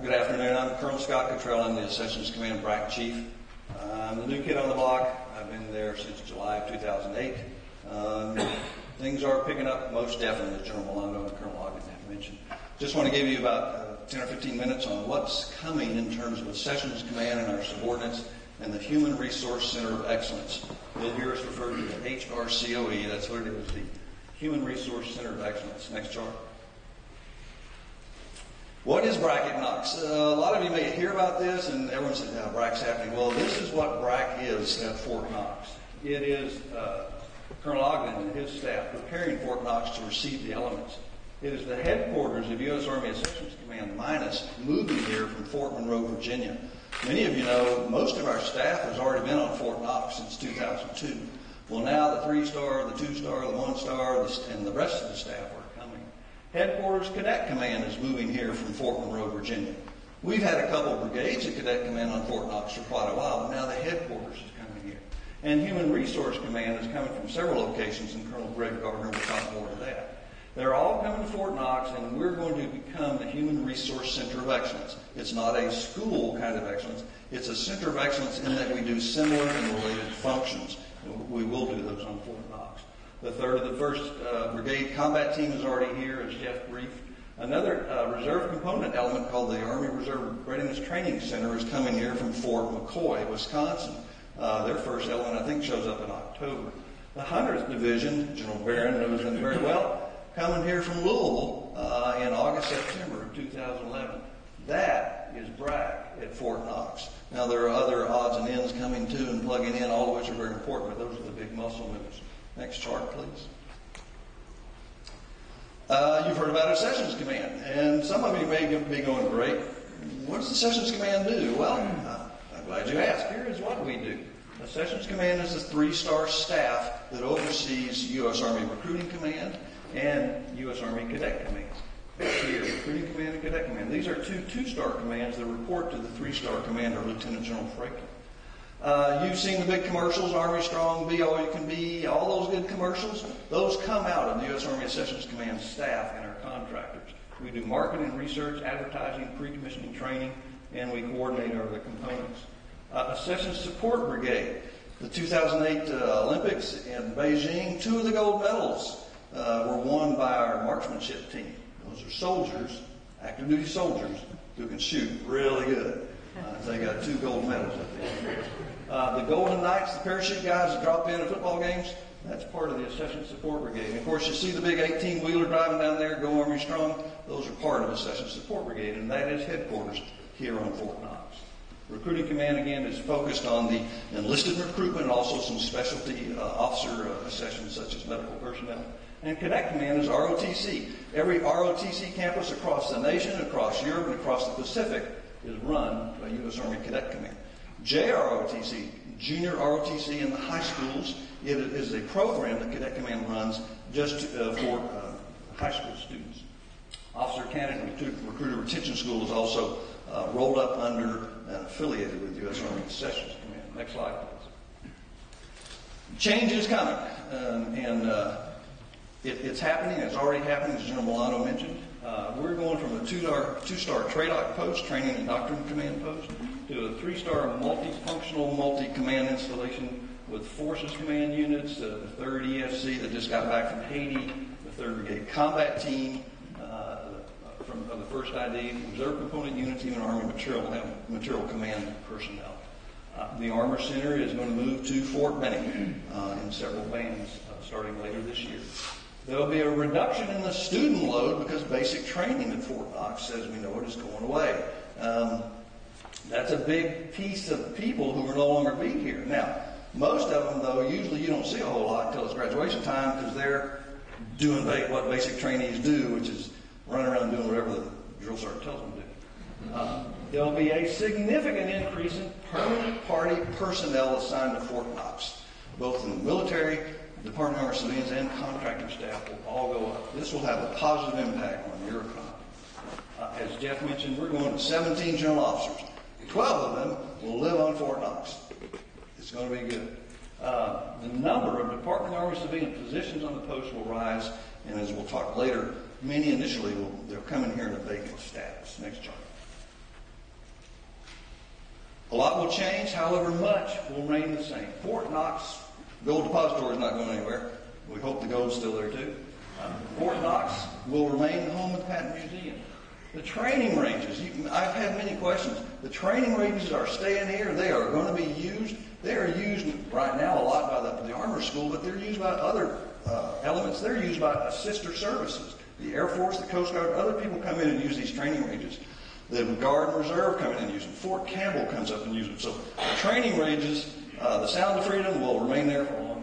Good afternoon. I'm Colonel Scott Cottrell. I'm the Accessions Command BRAC Chief. I'm the new kid on the block. I've been there since July of 2008. Things are picking up most definitely, as General Milano and Colonel Ogden have mentioned. Just want to give you about 10 or 15 minutes on what's coming in terms of Accessions Command and our subordinates and the Human Resource Center of Excellence. You'll hear us refer to the HRCOE. That's what it is, the Human Resource Center of Excellence. Next chart. What is BRAC at Knox? A lot of you may hear about this and everyone says, yeah, BRAC's happening. Well, this is what BRAC is at Fort Knox. It is Colonel Ogden and his staff preparing Fort Knox to receive the elements. It is the headquarters of U.S. Army Accessions Command minus moving here from Fort Monroe, Virginia. Many of you know most of our staff has already been on Fort Knox since 2002. Well, now the 3-star, the 2-star, the 1-star, and the rest of the staff are coming. Headquarters Cadet Command is moving here from Fort Monroe, Virginia. We've had a couple of brigades at Cadet Command on Fort Knox for quite a while, but now the headquarters is coming here. And Human Resource Command is coming from several locations, and Colonel Greg Gardner will talk more to that. They're all coming to Fort Knox, and we're going to become the Human Resource Center of Excellence. It's not a school kind of excellence. It's a center of excellence in that we do similar and related functions. We will do those on Fort Knox. The 3rd of the 1st Brigade Combat Team is already here, as Jeff briefed. Another reserve component element called the Army Reserve Readiness Training Center is coming here from Fort McCoy, Wisconsin. Their first element, I think, shows up in October. The 100th Division, General Barron knows them very well, coming here from Louisville in August, September of 2011. That is BRAC at Fort Knox. Now, there are other odds and ends coming to and plugging in, all of which are very important, but those are the big muscle movers. Next chart, please. You've heard about Accessions Command, and some of you may be going, great, what does Accessions Command do? Well, I'm glad you asked. Here is what we do. Accessions Command is the 3-star staff that oversees U.S. Army Recruiting Command and U.S. Army Cadet Command. Here, Recruiting Command and Cadet Command. These are two 2-star commands that report to the 3-star commander, Lieutenant General Franklin. You've seen the big commercials, Army Strong, Be All You Can Be, all those good commercials. Those come out of the U.S. Army Accessions Command staff and our contractors. We do marketing, research, advertising, pre-commissioning training, and we coordinate our other components. Accessions Support Brigade. The 2008 Olympics in Beijing, 2 of the gold medals were won by our marksmanship team. Those are soldiers, active duty soldiers, who can shoot really good. They got 2 gold medals at the end. The Golden Knights, the parachute guys that drop in at football games, that's part of the Accessions Support Brigade. And of course, you see the big 18-wheeler driving down there, Go Army Strong. Those are part of Accessions Support Brigade, and that is headquarters here on Fort Knox. Recruiting Command, again, is focused on the enlisted recruitment and also some specialty officer accessions such as medical personnel. And Cadet Command is ROTC. Every ROTC campus across the nation, across Europe, and across the Pacific is run by U.S. Army Cadet Command. JROTC, Junior ROTC in the high schools, it is a program that Cadet Command runs just for high school students. Officer Candidate Recruiter Retention School is also rolled up under and affiliated with U.S. Army Accessions Command. Next slide, please. Change is coming, it's happening. It's already happening, as General Milano mentioned. We're going from a 2-star TRADOC post, Training and Doctrine Command post, to a 3-star multifunctional, multi-command installation with Forces Command units, the 3rd EFC that just got back from Haiti, the 3rd Brigade Combat Team, from the 1st ID, Reserve Component units, even Army Material Command personnel. The Armor Center is going to move to Fort Benning in several bands starting later this year. There will be a reduction in the student load because basic training at Fort Knox, as we know it, is going away. That's a big piece of people who will no longer be here. Now, most of them, though, usually you don't see a whole lot until it's graduation time because they're doing what basic trainees do, which is running around doing whatever the drill sergeant tells them to do. There'll be a significant increase in permanent party personnel assigned to Fort Knox, both in the military, Department of Army civilians, and contractor staff will all go up. This will have a positive impact on your economy. As Jeff mentioned, we're going to 17 general officers. 12 of them will live on Fort Knox. It's going to be good. The number of Department of Army civilian positions on the post will rise, and as we'll talk later, many initially they'll come in here in a vacant status. Next chart. A lot will change, however much will remain the same. Fort Knox Gold Depository is not going anywhere. We hope the gold's still there too. Fort Knox will remain the home of the Patent Museum. The training ranges, I've had many questions. The training ranges are staying here. They are going to be used. They are used right now a lot by the Armor School, but they're used by other elements. They're used by sister services. The Air Force, the Coast Guard, other people come in and use these training ranges. The Guard and Reserve come in and use them. Fort Campbell comes up and uses them. So the training ranges, the Sound of Freedom will remain there for a long